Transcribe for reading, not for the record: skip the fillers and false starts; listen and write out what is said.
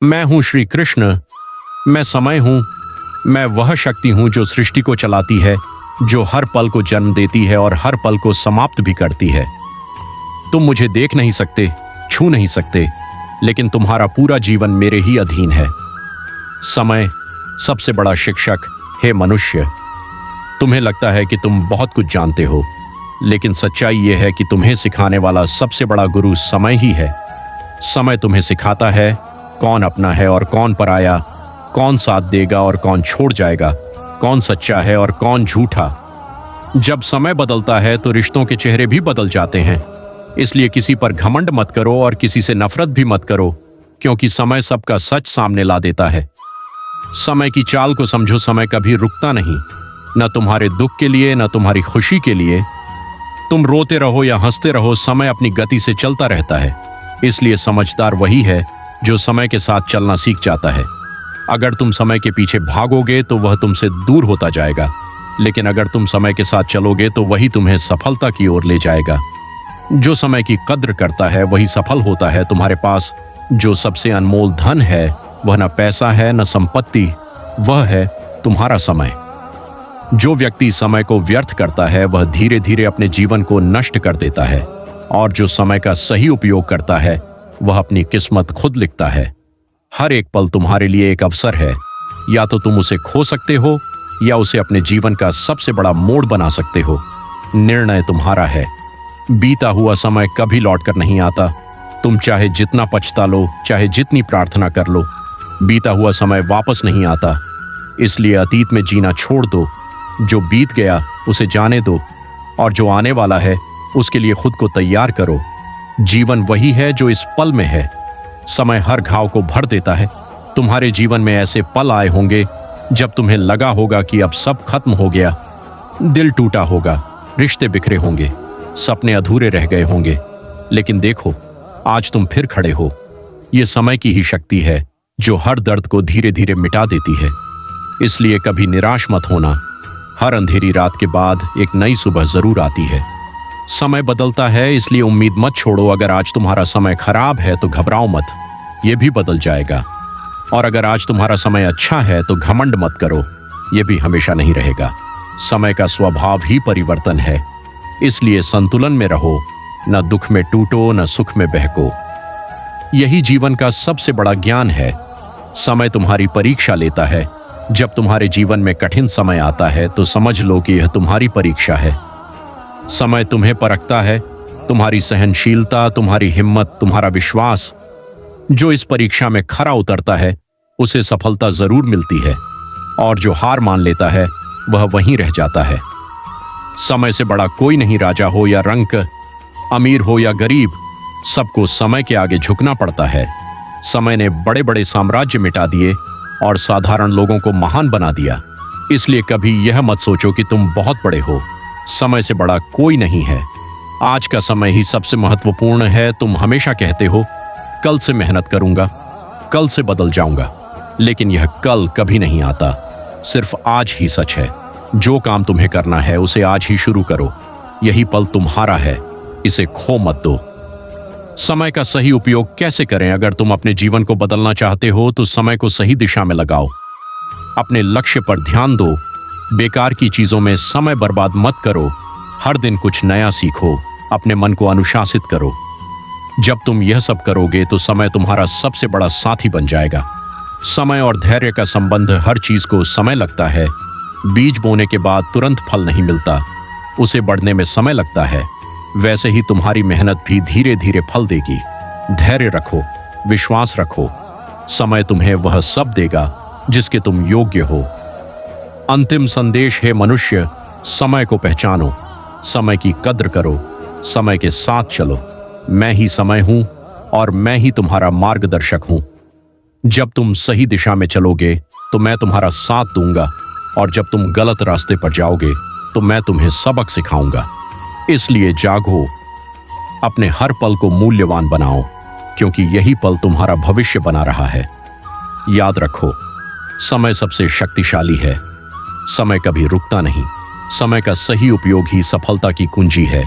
मैं हूं श्री कृष्ण। मैं समय हूं। मैं वह शक्ति हूं जो सृष्टि को चलाती है, जो हर पल को जन्म देती है और हर पल को समाप्त भी करती है। तुम मुझे देख नहीं सकते, छू नहीं सकते, लेकिन तुम्हारा पूरा जीवन मेरे ही अधीन है। समय सबसे बड़ा शिक्षक है मनुष्य। तुम्हें लगता है कि तुम बहुत कुछ जानते हो, लेकिन सच्चाई यह है कि तुम्हें सिखाने वाला सबसे बड़ा गुरु समय ही है। समय तुम्हें सिखाता है कौन अपना है और कौन पराया, कौन साथ देगा और कौन छोड़ जाएगा, कौन सच्चा है और कौन झूठा। जब समय बदलता है तो रिश्तों के चेहरे भी बदल जाते हैं। इसलिए किसी पर घमंड मत करो और किसी से नफरत भी मत करो, क्योंकि समय सबका सच सामने ला देता है। समय की चाल को समझो। समय कभी रुकता नहीं, न तुम्हारे दुख के लिए न तुम्हारी खुशी के लिए। तुम रोते रहो या हंसते रहो, समय अपनी गति से चलता रहता है। इसलिए समझदार वही है जो समय के साथ चलना सीख जाता है। अगर तुम समय के पीछे भागोगे तो वह तुमसे दूर होता जाएगा, लेकिन अगर तुम समय के साथ चलोगे तो वही तुम्हें सफलता की ओर ले जाएगा। जो समय की कद्र करता है वही सफल होता है। तुम्हारे पास जो सबसे अनमोल धन है वह न पैसा है न संपत्ति, वह है तुम्हारा समय। जो व्यक्ति समय को व्यर्थ करता है वह धीरे धीरे अपने जीवन को नष्ट कर देता है, और जो समय का सही उपयोग करता है वह अपनी किस्मत खुद लिखता है। हर एक पल तुम्हारे लिए एक अवसर है। या तो तुम उसे खो सकते हो या उसे अपने जीवन का सबसे बड़ा मोड़ बना सकते हो। निर्णय तुम्हारा है। बीता हुआ समय कभी लौट कर नहीं आता। तुम चाहे जितना पछता लो, चाहे जितनी प्रार्थना कर लो, बीता हुआ समय वापस नहीं आता। इसलिए अतीत में जीना छोड़ दो। जो बीत गया उसे जाने दो, और जो आने वाला है उसके लिए खुद को तैयार करो। जीवन वही है जो इस पल में है। समय हर घाव को भर देता है। तुम्हारे जीवन में ऐसे पल आए होंगे जब तुम्हें लगा होगा कि अब सब खत्म हो गया। दिल टूटा होगा, रिश्ते बिखरे होंगे, सपने अधूरे रह गए होंगे, लेकिन देखो आज तुम फिर खड़े हो। ये समय की ही शक्ति है जो हर दर्द को धीरे धीरे मिटा देती है। इसलिए कभी निराश मत होना। हर अंधेरी रात के बाद एक नई सुबह जरूर आती है। समय बदलता है, इसलिए उम्मीद मत छोड़ो। अगर आज तुम्हारा समय खराब है तो घबराओ मत, यह भी बदल जाएगा। और अगर आज तुम्हारा समय अच्छा है तो घमंड मत करो, यह भी हमेशा नहीं रहेगा। समय का स्वभाव ही परिवर्तन है। इसलिए संतुलन में रहो, न दुख में टूटो न सुख में बहको। यही जीवन का सबसे बड़ा ज्ञान है। समय तुम्हारी परीक्षा लेता है। जब तुम्हारे जीवन में कठिन समय आता है तो समझ लो कि यह तुम्हारी परीक्षा है। समय तुम्हें परखता है, तुम्हारी सहनशीलता, तुम्हारी हिम्मत, तुम्हारा विश्वास। जो इस परीक्षा में खरा उतरता है उसे सफलता जरूर मिलती है, और जो हार मान लेता है वह वहीं रह जाता है। समय से बड़ा कोई नहीं। राजा हो या रंक, अमीर हो या गरीब, सबको समय के आगे झुकना पड़ता है। समय ने बड़े बड़े साम्राज्य मिटा दिए और साधारण लोगों को महान बना दिया। इसलिए कभी यह मत सोचो कि तुम बहुत बड़े हो। समय से बड़ा कोई नहीं है। आज का समय ही सबसे महत्वपूर्ण है। तुम हमेशा कहते हो कल से मेहनत करूंगा, कल से बदल जाऊंगा, लेकिन यह कल कभी नहीं आता। सिर्फ आज ही सच है। जो काम तुम्हें करना है उसे आज ही शुरू करो। यही पल तुम्हारा है, इसे खो मत दो। समय का सही उपयोग कैसे करें? अगर तुम अपने जीवन को बदलना चाहते हो तो समय को सही दिशा में लगाओ। अपने लक्ष्य पर ध्यान दो। बेकार की चीजों में समय बर्बाद मत करो। हर दिन कुछ नया सीखो। अपने मन को अनुशासित करो। जब तुम यह सब करोगे तो समय तुम्हारा सबसे बड़ा साथी बन जाएगा। समय और धैर्य का संबंध। हर चीज को समय लगता है। बीज बोने के बाद तुरंत फल नहीं मिलता, उसे बढ़ने में समय लगता है। वैसे ही तुम्हारी मेहनत भी धीरे धीरे फल देगी। धैर्य रखो, विश्वास रखो। समय तुम्हें वह सब देगा जिसके तुम योग्य हो। अंतिम संदेश है मनुष्य, समय को पहचानो, समय की कद्र करो, समय के साथ चलो। मैं ही समय हूं और मैं ही तुम्हारा मार्गदर्शक हूं। जब तुम सही दिशा में चलोगे तो मैं तुम्हारा साथ दूंगा, और जब तुम गलत रास्ते पर जाओगे तो मैं तुम्हें सबक सिखाऊंगा। इसलिए जागो, अपने हर पल को मूल्यवान बनाओ, क्योंकि यही पल तुम्हारा भविष्य बना रहा है। याद रखो, समय सबसे शक्तिशाली है। समय कभी रुकता नहीं। समय का सही उपयोग ही सफलता की कुंजी है।